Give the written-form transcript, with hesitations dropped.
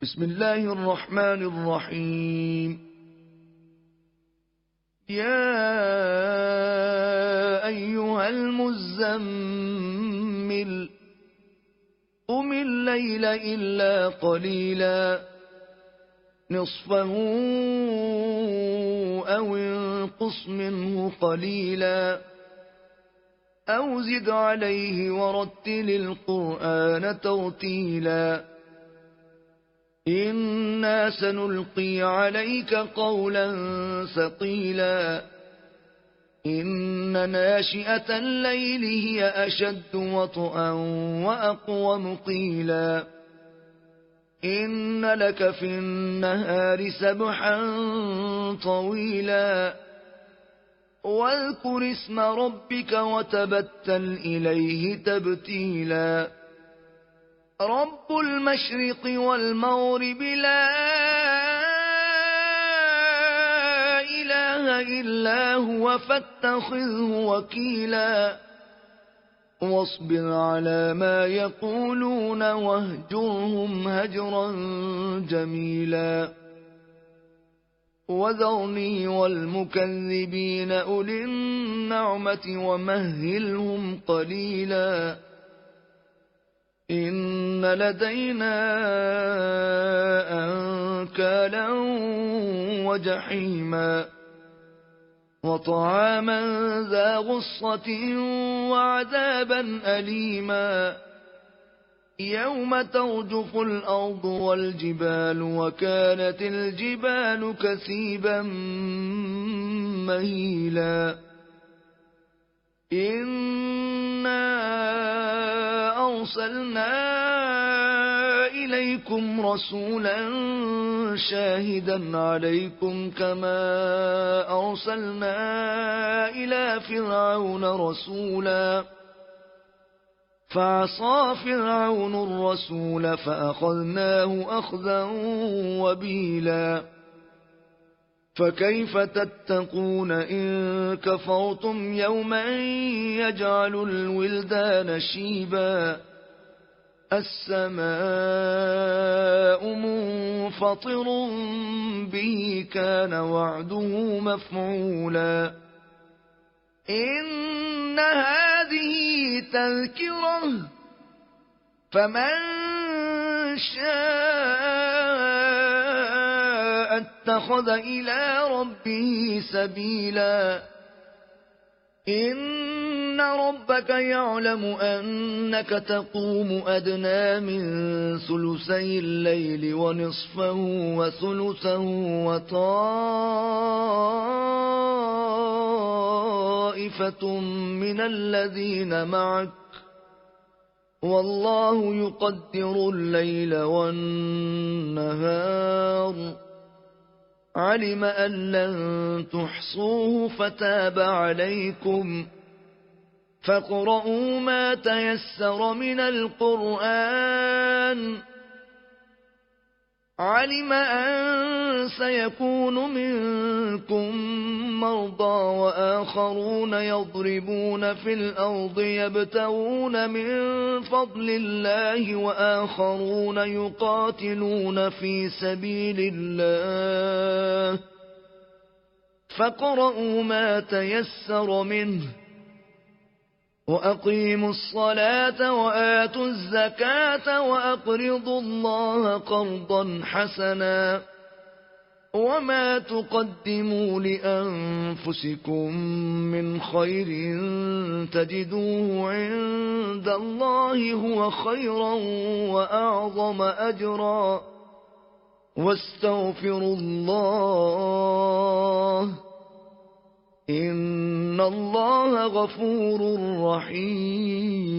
بسم الله الرحمن الرحيم. يا أيها المزمل قم الليل إلا قليلا نصفه أو انقص منه قليلا أو زد عليه ورتل القرآن ترتيلا إنا سنلقي عليك قولا ثقيلا إن ناشئة الليل هي أشد وطئا وأقوم قيلا إن لك في النهار سبحا طويلا واذكر اسم ربك وتبتل إليه تبتيلا رب المشرق والمغرب لا إله إلا هو فاتخذه وكيلا واصبر على ما يقولون واهجرهم هجرا جميلا وذرني والمكذبين أولي النعمة ومهلهم قليلا إن لدينا أنكالا وجحيما وطعاما ذا غصة وعذابا أليما يوم ترجف الأرض والجبال وكانت الجبال كثيبا مهيلا إنا أرسلنا إليكم رسولا شاهدا عليكم كما أرسلنا إلى فرعون رسولا فعصى فرعون الرسول فأخذناه أخذا وبيلا فكيف تتقون إن كفرتم يوما يجعل الولدان شيبا السماء منفطر به كان وعده مفعولا إن هذه تذكرة فمن شاء اتخذ إلى ربه سبيلا إن ربك يعلم أنك تقوم أدنى من ثلثي الليل ونصفه وثلثه وطائفة من الذين معك والله يقدر الليل والنهار علم أن لن تحصوه فتاب عليكم فاقرؤوا ما تيسر من القرآن علم أن سيكون منكم مرضى وآخرون يضربون في الأرض يبتغون من فضل الله وآخرون يقاتلون في سبيل الله فاقرؤوا ما تيسر منه وأقيموا الصلاة وآتوا الزكاة وأقرضوا الله قرضا حسنا وما تقدموا لأنفسكم من خير تجدوه عند الله هو خيرا وأعظم أجرا واستغفروا الله إن الله غفور رحيم